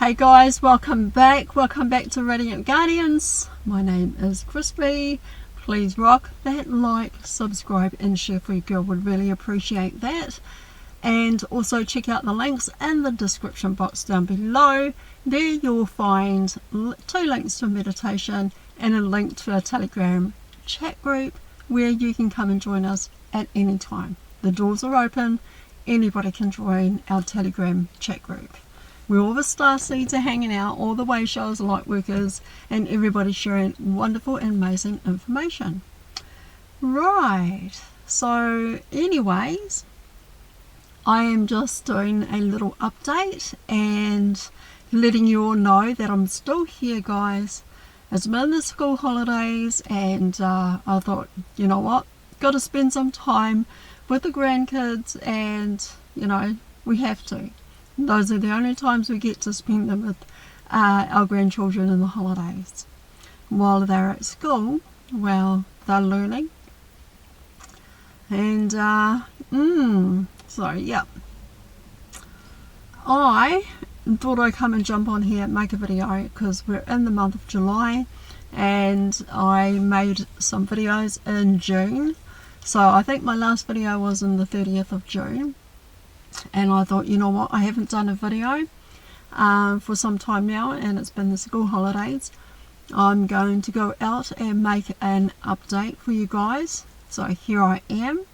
Hey guys, welcome back to Radiant Guardians. My name is Crispy. Please rock that like, subscribe and share for your girl, would really appreciate that. And also check out the links in the description box down below. There you'll find 2 links to meditation and a link to a Telegram chat group where you can come and join us at any time. The doors are open, anybody can join our Telegram chat group. Where all the starseeds are hanging out, all the way showers, light workers, and everybody sharing wonderful and amazing information. Right, so anyways, I am just doing a little update and letting you all know that I'm still here, guys. It's been the school holidays and I thought, you know what, got to spend some time with the grandkids, and you know, we have to. Those are the only times we get to spend them with our grandchildren in the holidays. While they're at school, well, they're learning. And, so, yeah. I thought I'd come and jump on here and make a video because we're in the month of July and I made some videos in June. So I think my last video was on the 30th of June. And I thought, you know what, I haven't done a video for some time now, and it's been the school holidays. I'm going to go out and make an update for you guys. So here I am.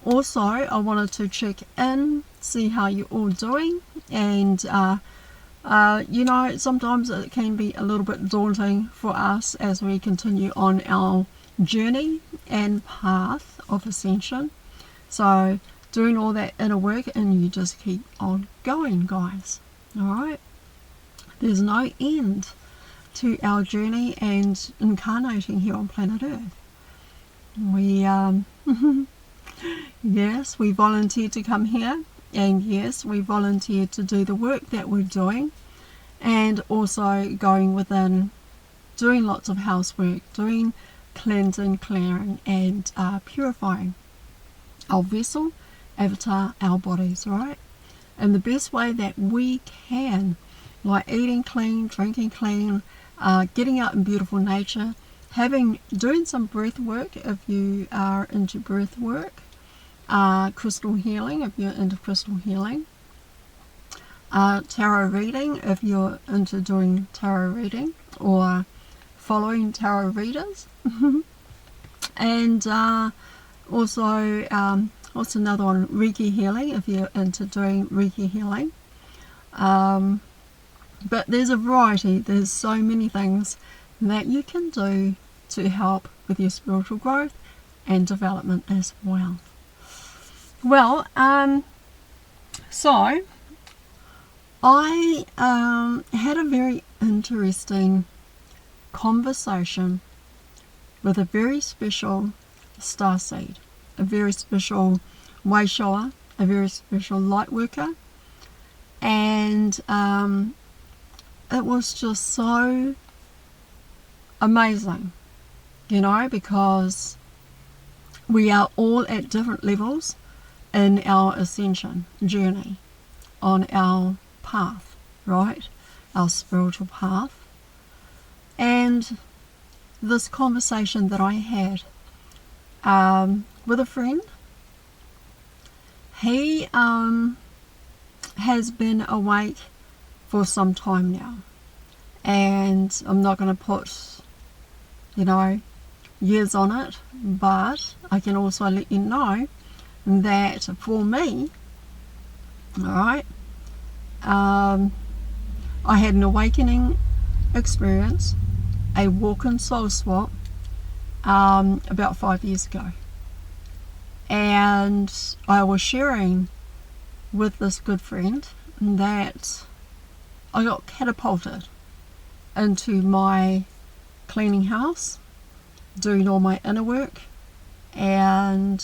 Also, I wanted to check in, see how you're all doing. And, you know, sometimes it can be a little bit daunting for us as we continue on our journey and path of ascension. So doing all that inner work, and you just keep on going, guys. Alright, there's no end to our journey and incarnating here on planet Earth. We yes, we volunteered to come here, and yes, we volunteered to do the work that we're doing, and also going within, doing lots of housework, doing cleansing, clearing and purifying our vessel, avatar, our bodies, right? And the best way that we can, like eating clean, drinking clean, getting out in beautiful nature, doing some breath work if you are into breath work, crystal healing if you're into crystal healing, tarot reading if you're into doing tarot reading or following tarot readers, and also what's another one? Reiki healing, if you're into doing Reiki healing. But there's a variety. There's so many things that you can do to help with your spiritual growth and development as well. Well, so I had a very interesting conversation with a very special starseed, a very special way shower, a very special light worker, and it was just so amazing, you know, because we are all at different levels in our ascension journey, on our path, right, our spiritual path. And this conversation that I had with a friend, he has been awake for some time now, and I'm not going to put, you know, years on it, but I can also let you know that for me, alright, I had an awakening experience, a walk-in soul swap, about 5 years ago, and I was sharing with this good friend that I got catapulted into my cleaning house, doing all my inner work and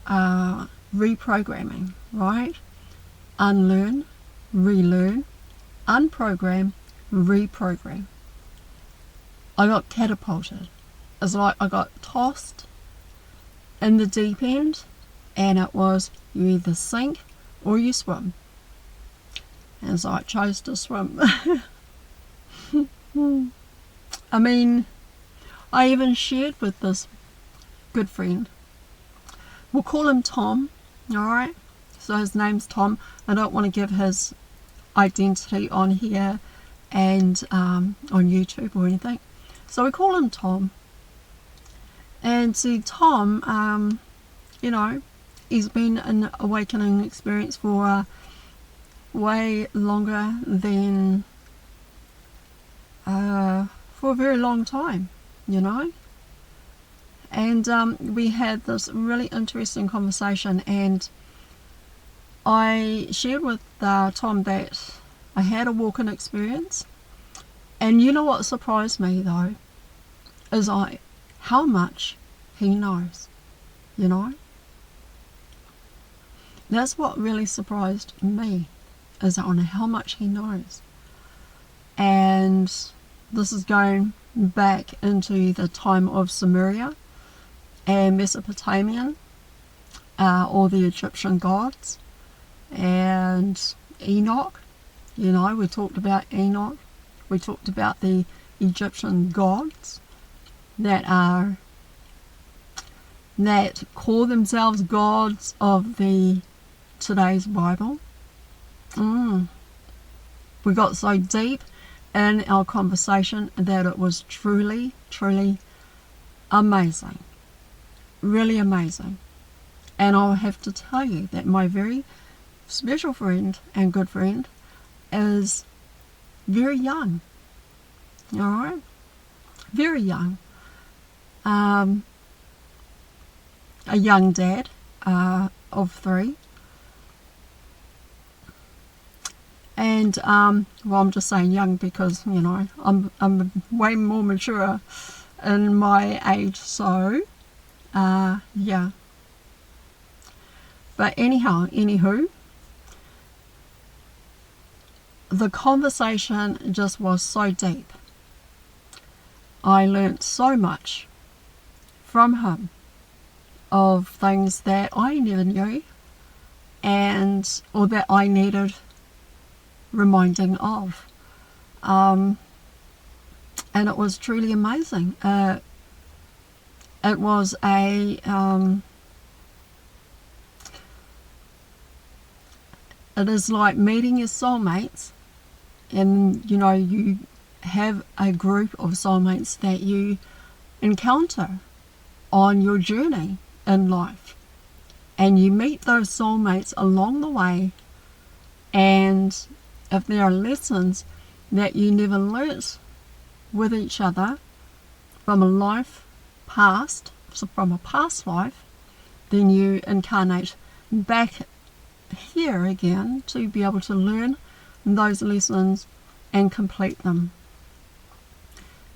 reprogramming, right? Unlearn, relearn, unprogram, reprogram. I got catapulted. It's like I got tossed in the deep end, and it was you either sink or you swim. and so I chose to swim. I mean, I even shared with this good friend. We'll call him Tom, alright? So his name's Tom. I don't want to give his identity on here and on YouTube or anything. So we call him Tom. And see, Tom, you know, he's been an awakening experience for way longer than for a very long time, you know. And we had this really interesting conversation, and I shared with Tom that I had a walk-in experience. And you know what surprised me though is how much he knows, you know. That's what really surprised me, is on how much he knows. And this is going back into the time of Sumeria and Mesopotamian, or the Egyptian gods, and Enoch. You know, we talked about Enoch. We talked about the Egyptian gods that call themselves gods of today's Bible. We got so deep in our conversation that it was truly, truly amazing. Really amazing. And I'll have to tell you that my very special friend and good friend is very young. Alright? Very young. A young dad of 3. And, well, I'm just saying young because, you know, I'm way more mature in my age, so, yeah. But anywho, the conversation just was so deep. I learnt so much from him of things that I never knew, or that I needed reminding of. And it was truly amazing. It was it is like meeting your soulmates, and you know, you have a group of soulmates that you encounter on your journey in life, and you meet those soulmates along the way, and if there are lessons that you never learnt with each other from a past life, then you incarnate back here again to be able to learn those lessons and complete them.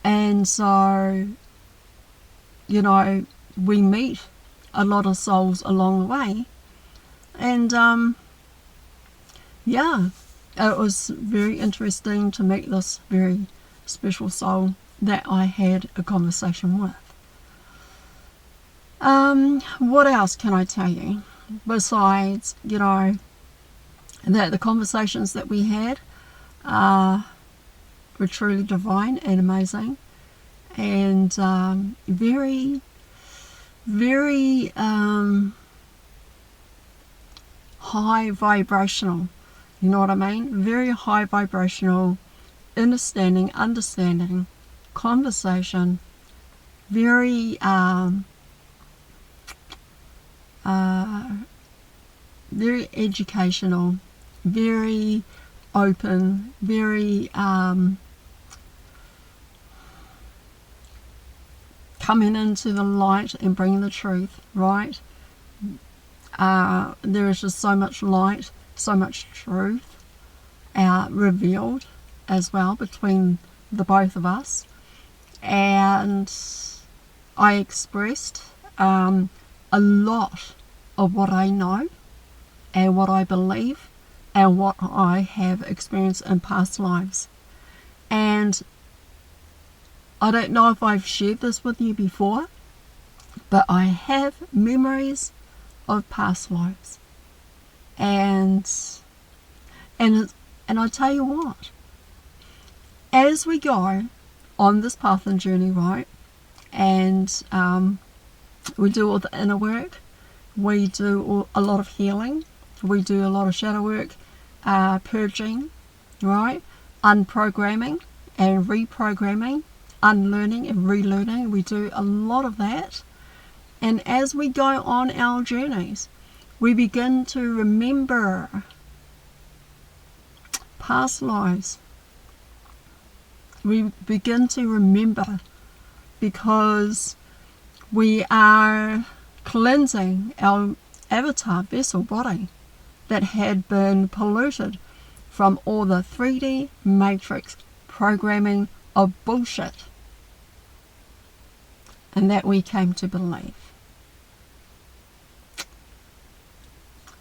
And so, you know, we meet a lot of souls along the way, and yeah, it was very interesting to meet this very special soul that I had a conversation with. What else can I tell you besides, you know, that the conversations that we had were truly divine and amazing, and very, very high vibrational. You know what I mean? Very high vibrational, understanding conversation, very very educational, very open, very coming into the light and bringing the truth, right? There is just so much light, so much truth revealed as well between the both of us. And I expressed a lot of what I know and what I believe and what I have experienced in past lives. And I don't know if I've shared this with you before, but I have memories of past lives. And And I tell you what, as we go on this path and journey, right, and we do all the inner work, we do a lot of healing, we do a lot of shadow work, purging, right, unprogramming and reprogramming, unlearning and relearning. We do a lot of that. And as we go on our journeys, we begin to remember past lives. We begin to remember because we are cleansing our avatar vessel body that had been polluted from all the 3D matrix programming of bullshit, and that we came to believe.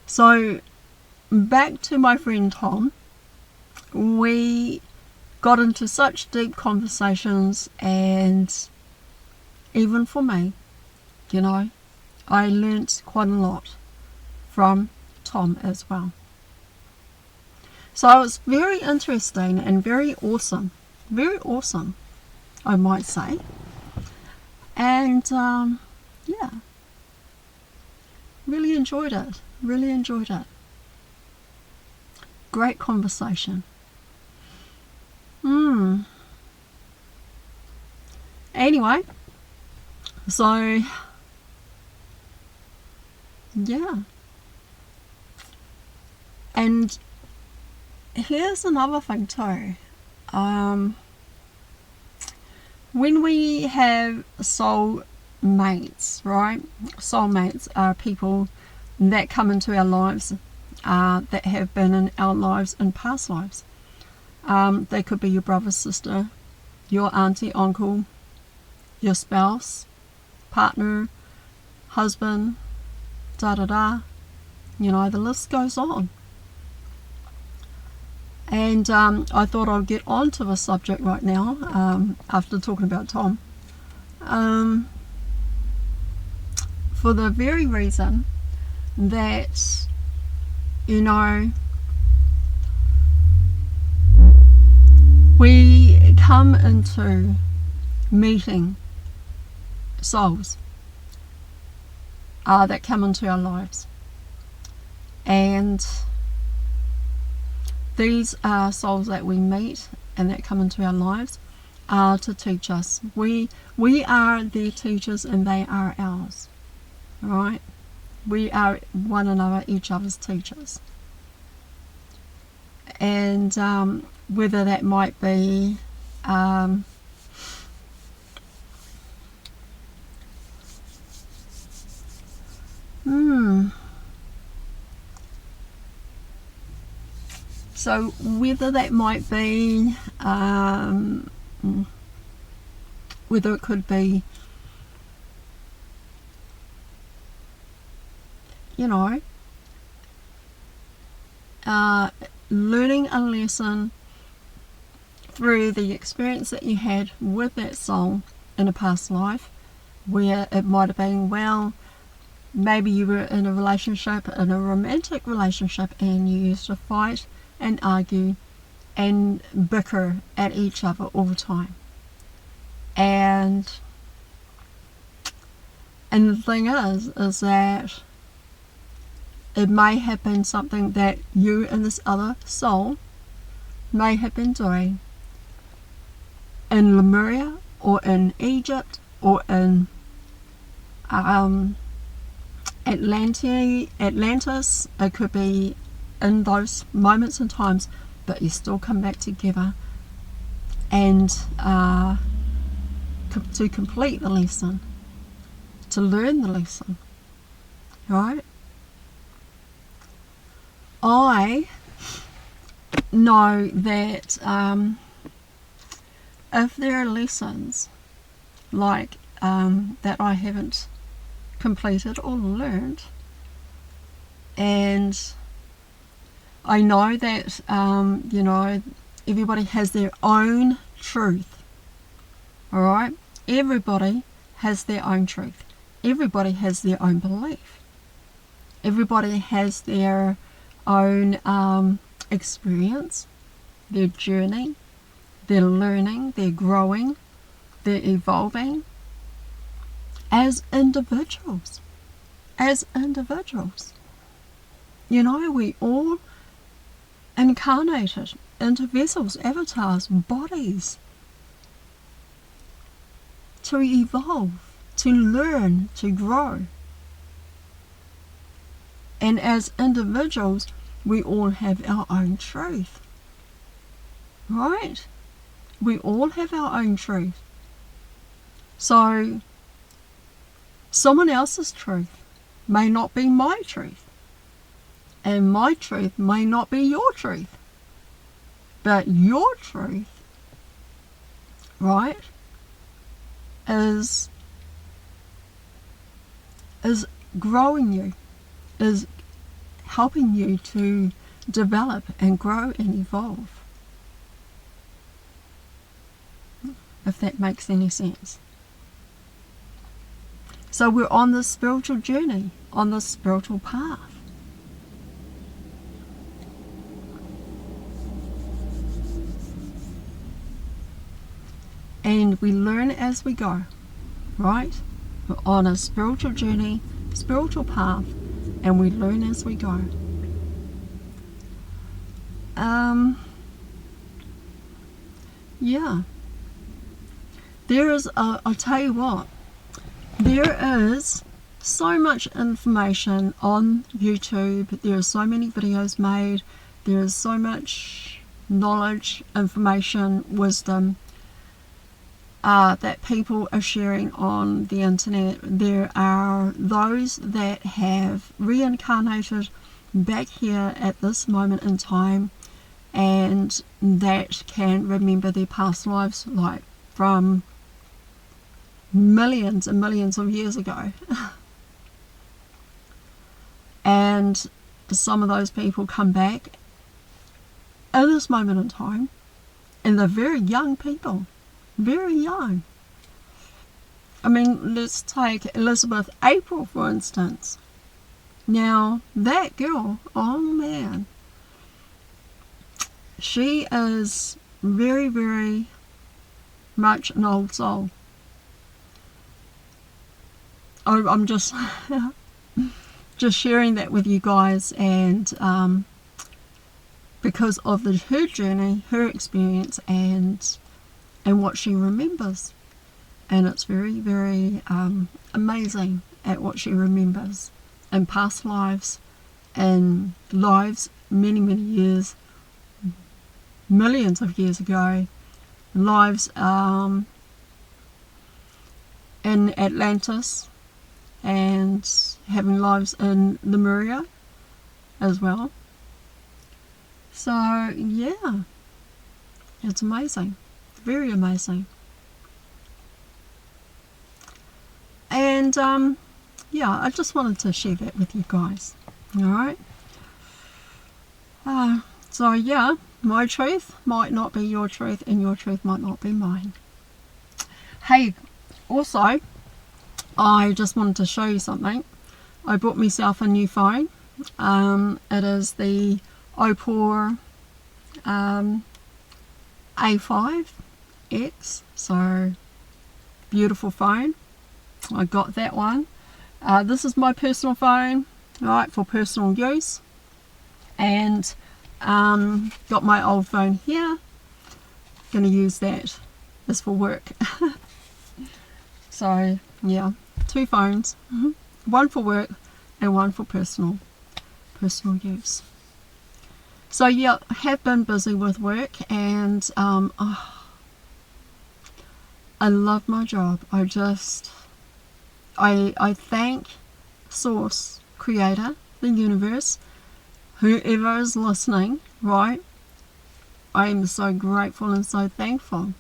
So back to my friend Tom, we got into such deep conversations, and even for me, you know, I learnt quite a lot from Tom as well. So it was very interesting and very awesome, I might say. And yeah, really enjoyed it. Great conversation. Anyway, so yeah. And here's another thing too. When we have soul mates, right? Soulmates are people that come into our lives that have been in our lives in past lives. They could be your brother, sister, your auntie, uncle, your spouse, partner, husband, da-da-da. You know, the list goes on. And I thought I'd get on to the subject right now after talking about Tom. For the very reason that, you know, we come into meeting souls that come into our lives, and these are souls that we meet and that come into our lives are to teach us. We are their teachers and they are ours, right? We are one another, each other's teachers. And whether that might be so whether that might be whether it could be, you know, learning a lesson through the experience that you had with that soul in a past life, where it might have been, well, maybe you were in a relationship, in a romantic relationship, and you used to fight and argue and bicker at each other all the time. And the thing is that it may have been something that you and this other soul may have been doing in Lemuria or in Egypt or in Atlantis. It could be in those moments and times, but you still come back together and to complete the lesson, to learn the lesson, right? I know that if there are lessons like that I haven't completed or learned, and I know that you know, everybody has their own truth, alright? Everybody has their own truth. Everybody has their own belief. Everybody has their own experience, their journey, they're learning, they're growing, they're evolving as individuals. As individuals. You know, we all incarnated into vessels, avatars, bodies, to evolve, to learn, to grow. And as individuals, we all have our own truth. Right? We all have our own truth. So, someone else's truth may not be my truth. And my truth may not be your truth. But your truth, right, is growing you, is helping you to develop and grow and evolve. If that makes any sense. So we're on this spiritual journey, on this spiritual path. And we learn as we go, right? We're on a spiritual journey, spiritual path, and we learn as we go. Yeah. There is, I'll tell you what, there is so much information on YouTube. There are so many videos made. There is so much knowledge, information, wisdom that people are sharing on the internet. There are those that have reincarnated back here at this moment in time and that can remember their past lives, like from millions and millions of years ago. And some of those people come back at this moment in time, and they're very young people. Very young. I mean, let's take Elizabeth April, for instance. Now, that girl, oh man, she is very, very much an old soul. I'm just sharing that with you guys, and because of her journey, her experience, and what she remembers. And it's very, very amazing at what she remembers in past lives, and lives many, many years, millions of years ago, lives in Atlantis, and having lives in Lemuria as well. So yeah, it's amazing, very amazing. And yeah, I just wanted to share that with you guys. Alright, so yeah, my truth might not be your truth, and your truth might not be mine. Hey, also, I just wanted to show you something. I bought myself a new phone. It is the Oppo A5X, so beautiful phone. I got that one. This is my personal phone, right, for personal use, and got my old phone here. Gonna use that as for work. So yeah, two phones, one for work and one for personal use. So yeah, I have been busy with work, and I love my job. I thank Source, Creator, the universe, whoever is listening, right? I am so grateful and so thankful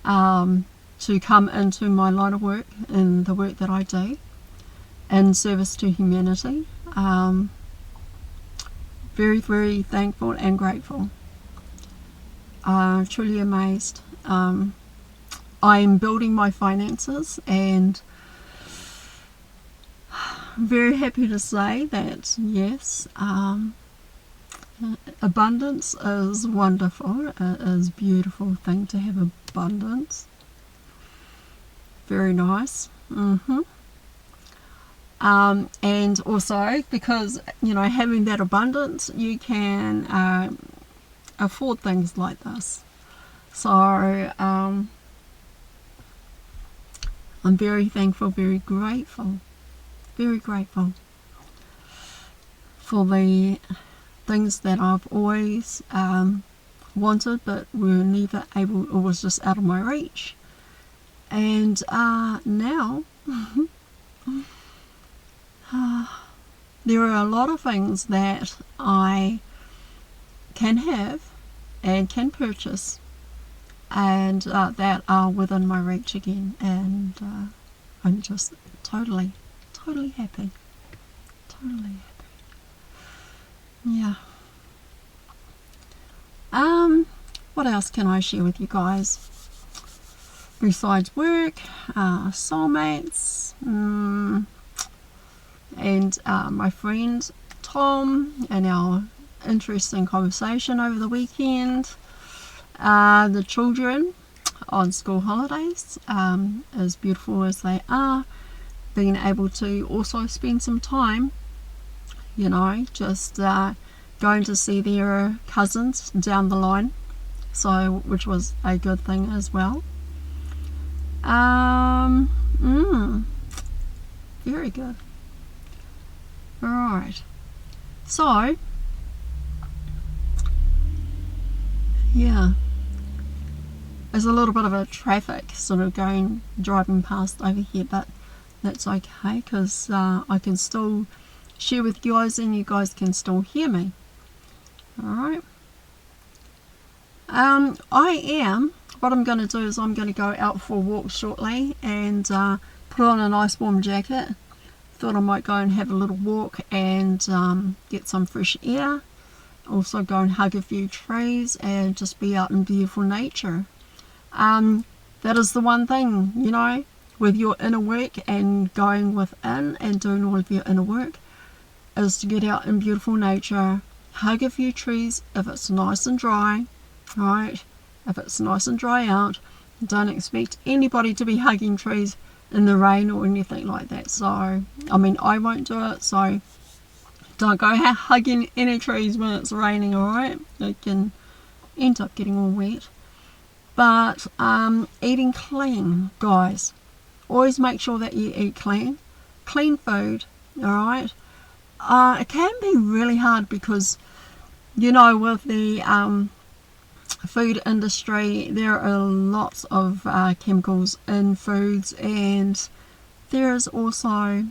to come into my line of work and the work that I do in service to humanity. Very, very thankful and grateful. Truly amazed. I'm building my finances, and very happy to say that yes, Abundance is wonderful. It is a beautiful thing to have abundance. Very nice. And also because, you know, having that abundance, you can afford things like this. So I'm very thankful, very grateful for the things that I've always wanted but were never able, or was just out of my reach. And now there are a lot of things that I can have and can purchase, and that are within my reach again, and I'm just totally happy. Yeah. What else can I share with you guys besides work, soulmates, and my friend Tom, and our interesting conversation over the weekend, the children on school holidays, as beautiful as they are, being able to also spend some time, you know, just going to see their cousins down the line, so which was a good thing as well. Very good. Alright, so yeah, there's a little bit of a traffic sort of driving past over here, but that's okay, because I can still share with you guys and you guys can still hear me. Alright. What I'm going to do is I'm going to go out for a walk shortly and put on a nice warm jacket. Thought I might go and have a little walk and get some fresh air. Also go and hug a few trees and just be out in beautiful nature. That is the one thing, you know, with your inner work and going within and doing all of your inner work, is to get out in beautiful nature, hug a few trees if it's nice and dry, right? If it's nice and dry out, don't expect anybody to be hugging trees in the rain or anything like that. So, I mean, I won't do it, so don't go hugging any trees when it's raining, alright? It can end up getting all wet. But eating clean, guys. Always make sure that you eat clean food, alright? It can be really hard because, you know, with the food industry, there are lots of chemicals in foods, and there is also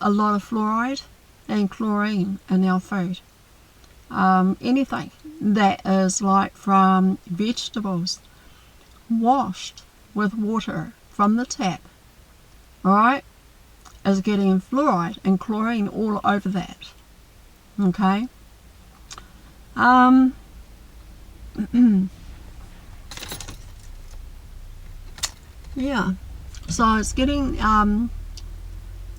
a lot of fluoride and chlorine in our food. Anything that is like from vegetables washed with water from the tap, alright, is getting fluoride and chlorine all over that. Okay. Yeah, so it's getting and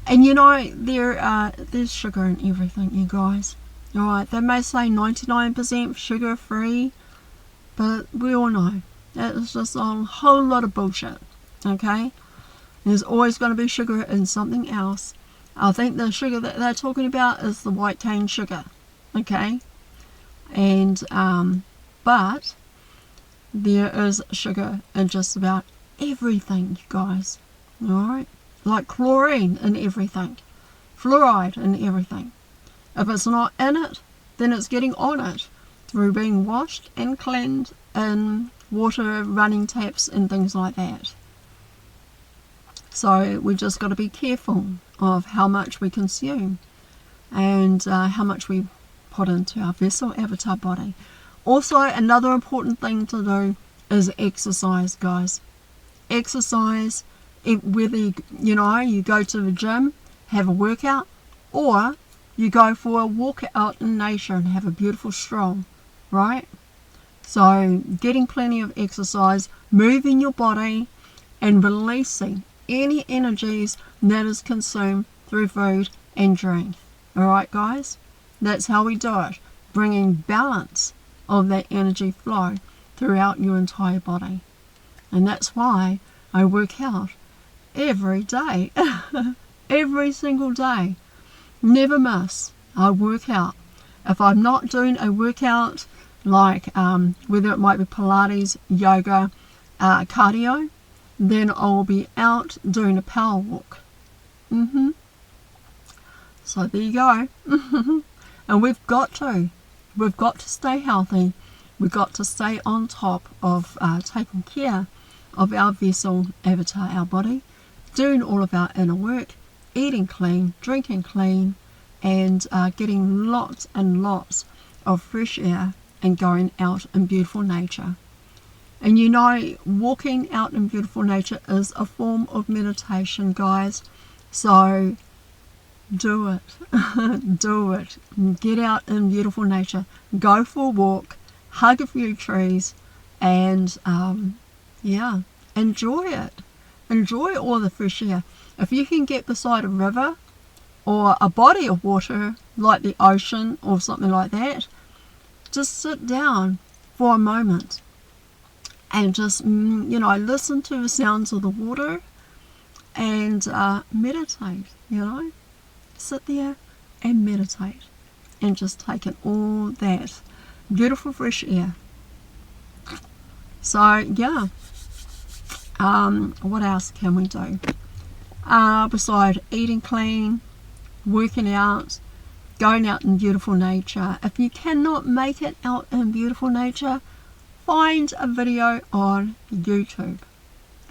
you know, there's sugar in everything, you guys. Alright, they may say 99% sugar free, but we all know that is just a whole lot of bullshit. Okay, there's always going to be sugar in something else. I think the sugar that they're talking about is the white cane sugar. Okay, and but there is sugar in just about everything, you guys. Alright, like chlorine in everything, fluoride in everything. If it's not in it, then it's getting on it through being washed and cleansed in water, running taps and things like that. So we've just got to be careful of how much we consume and how much we put into our vessel, avatar body. Also, another important thing to do is exercise, guys. Exercise, whether you know, you go to the gym, have a workout, or you go for a walk out in nature and have a beautiful stroll, right? So getting plenty of exercise, moving your body and releasing any energies that is consumed through food and drink. Alright guys, that's how we do it. bringing balance of that energy flow throughout your entire body. And that's why I work out every day, every single day, never miss. I work out. If I'm not doing a workout, like whether it might be Pilates, yoga, cardio, then I'll be out doing a power walk. So there you go. And we've got to stay healthy. We've got to stay on top of taking care of our vessel, avatar, our body, doing all of our inner work, eating clean, drinking clean, and getting lots and lots of fresh air and going out in beautiful nature. And you know, walking out in beautiful nature is a form of meditation, guys. So do it. Do it. Get out in beautiful nature. Go for a walk. Hug a few trees. And yeah, enjoy it. Enjoy all the fresh air. If you can get beside a river or a body of water like the ocean or something like that, just sit down for a moment and just, listen to the sounds of the water and meditate, Sit there and meditate and just take in all that beautiful fresh air. So, yeah. What else can we do? Besides eating clean, working out, going out in beautiful nature. If you cannot make it out in beautiful nature, find a video on YouTube.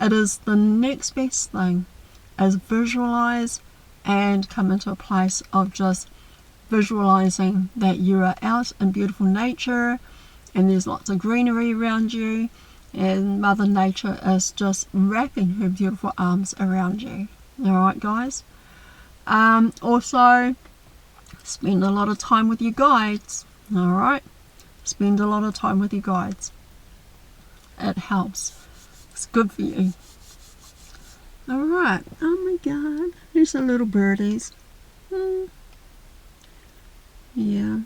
It is the next best thing, is visualize and come into a place of just visualizing that you are out in beautiful nature and there's lots of greenery around you and Mother Nature is just wrapping her beautiful arms around you. Alright, guys? Also, spend a lot of time with your guides. Alright? Spend a lot of time with your guides. It helps. It's good for you. Alright. Oh my god. There's the little birdies. Yeah.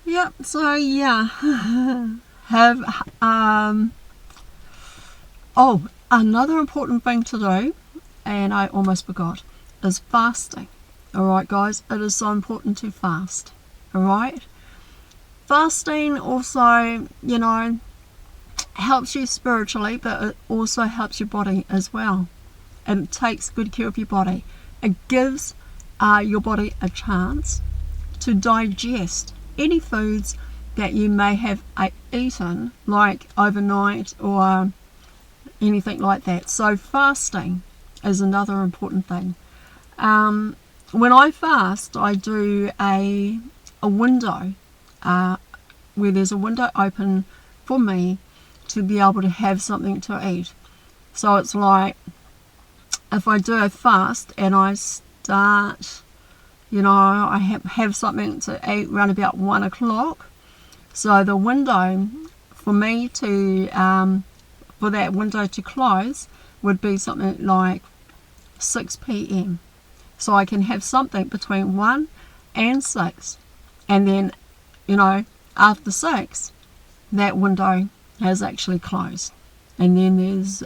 Yep, so yeah. Another important thing to do, and I almost forgot, is fasting. Alright, guys, it is so important to fast. Alright? Fasting also, helps you spiritually, but it also helps your body as well. And it takes good care of your body. It gives your body a chance to digest any foods that you may have eaten, like overnight or anything like that. So fasting is another important thing. When I fast, I do a window where there's a window open for me to be able to have something to eat. So it's like, if I do a fast and I start, I have something to eat around about 1 o'clock. So the window for me to, for that window to close would be something like 6 p.m. So I can have something between 1 and 6. And then, after 6, that window has actually closed. And then there's,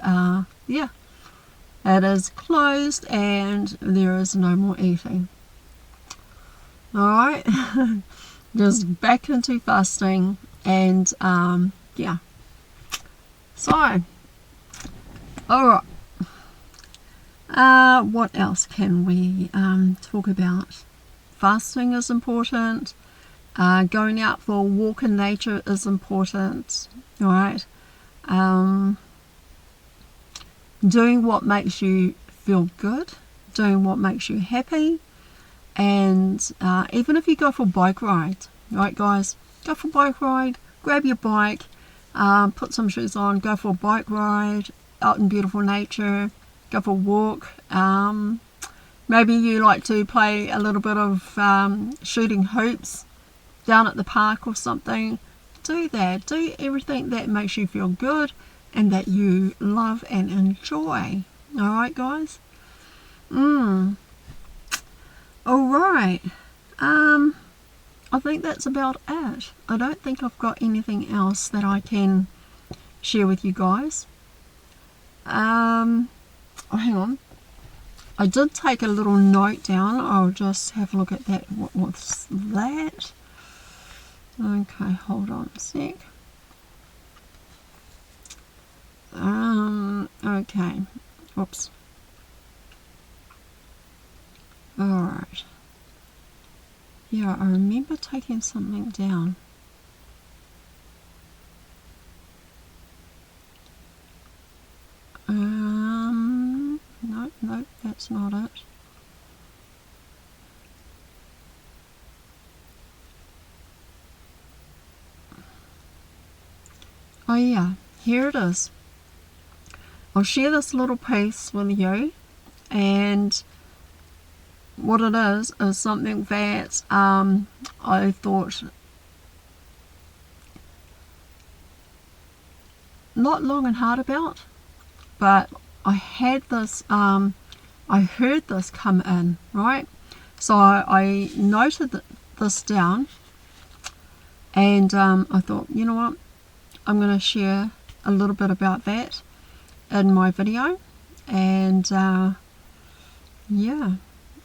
it is closed and there is no more eating. Alright, just back into fasting and, So, alright. What else can we talk about? Fasting is important. Going out for a walk in nature is important. Alright. Doing what makes you feel good. Doing what makes you happy. And even if you go for a bike ride, right, guys, go for a bike ride, grab your bike, put some shoes on, go for a bike ride out in beautiful nature, go for a walk. Maybe you like to play a little bit of shooting hoops down at the park or something. Do that. Do everything that makes you feel good and that you love and enjoy. Alright, guys? Alright, I think that's about it. I don't think I've got anything else that I can share with you guys. Oh, hang on. I did take a little note down. I'll just have a look at that. What's that? Okay, hold on a sec. Okay. Oops. Alright. Yeah, I remember taking something down. No, that's not it. Oh yeah, here it is. I'll share this little piece with you, and what it is something that I thought not long and hard about, but I had this, I heard this come in, right? So I noted this down, and I thought, you know what, I'm going to share a little bit about that in my video. And yeah,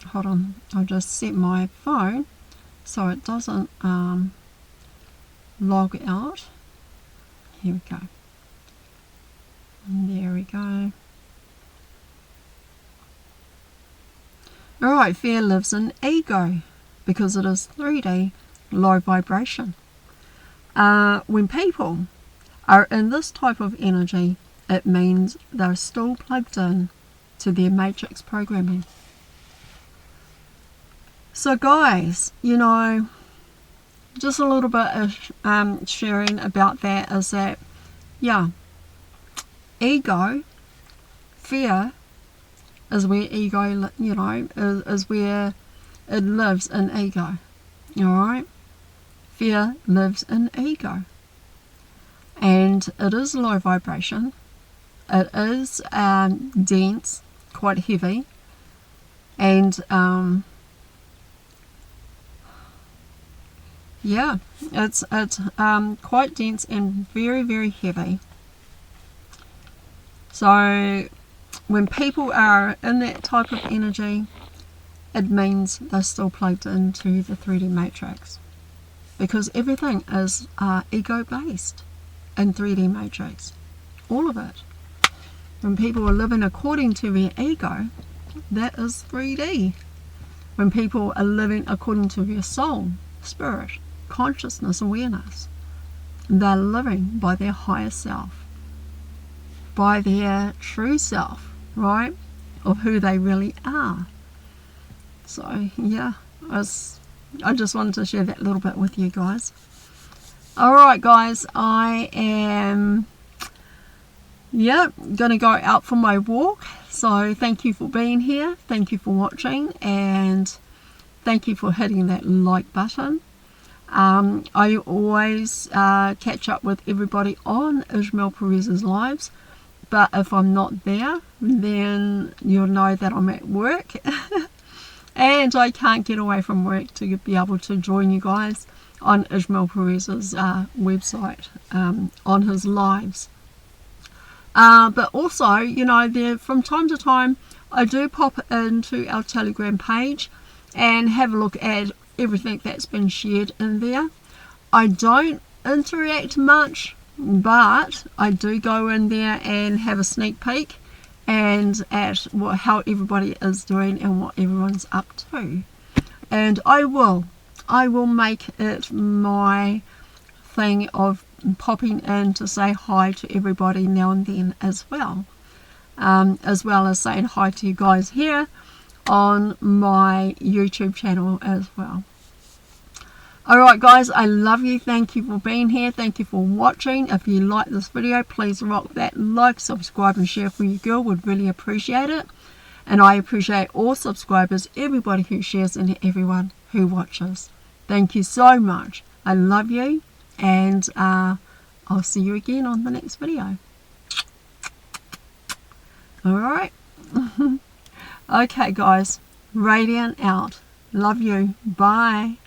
hold on, I'll just set my phone so it doesn't log out. Here we go. And there we go. Alright, fear lives in ego because it is 3D, low vibration. When people are in this type of energy, it means they're still plugged in to their matrix programming. So guys, you know, just a little bit of sharing about that is that, yeah, ego, fear, is where ego, you know, is where it lives in ego. Alright? Fear lives in ego. And it is low vibration. It is dense, quite heavy. And yeah, it's quite dense and very, very heavy. So when people are in that type of energy, it means they're still plugged into the 3D matrix, because everything is ego based in 3D matrix, all of it. When people are living according to their ego, that is 3D. When people are living according to their soul, spirit, consciousness, awareness, they're living by their higher self, by their true self, right, of who they really are. So yeah, I just wanted to share that little bit with you guys. Alright guys, I am gonna go out for my walk. So thank you for being here, thank you for watching, and thank you for hitting that like button. I always catch up with everybody on Ishmael Perez's lives, but if I'm not there, then you'll know that I'm at work and I can't get away from work to be able to join you guys on Ishmael Perez's website, on his lives. But also, you know, there from time to time I do pop into our Telegram page and have a look at everything that's been shared in there. I don't interact much, but I do go in there and have a sneak peek and at how everybody is doing and what everyone's up to. And I will make it my thing of popping in to say hi to everybody now and then as well as saying hi to you guys here on my YouTube channel as well. Alright guys, I love you. Thank you for being here. Thank you for watching. If you like this video, please rock that like, subscribe and share for your girl. Would really appreciate it. And I appreciate all subscribers, everybody who shares and everyone who watches. Thank you so much. I love you, and I'll see you again on the next video. Alright? Okay guys, radiant out. Love you. Bye.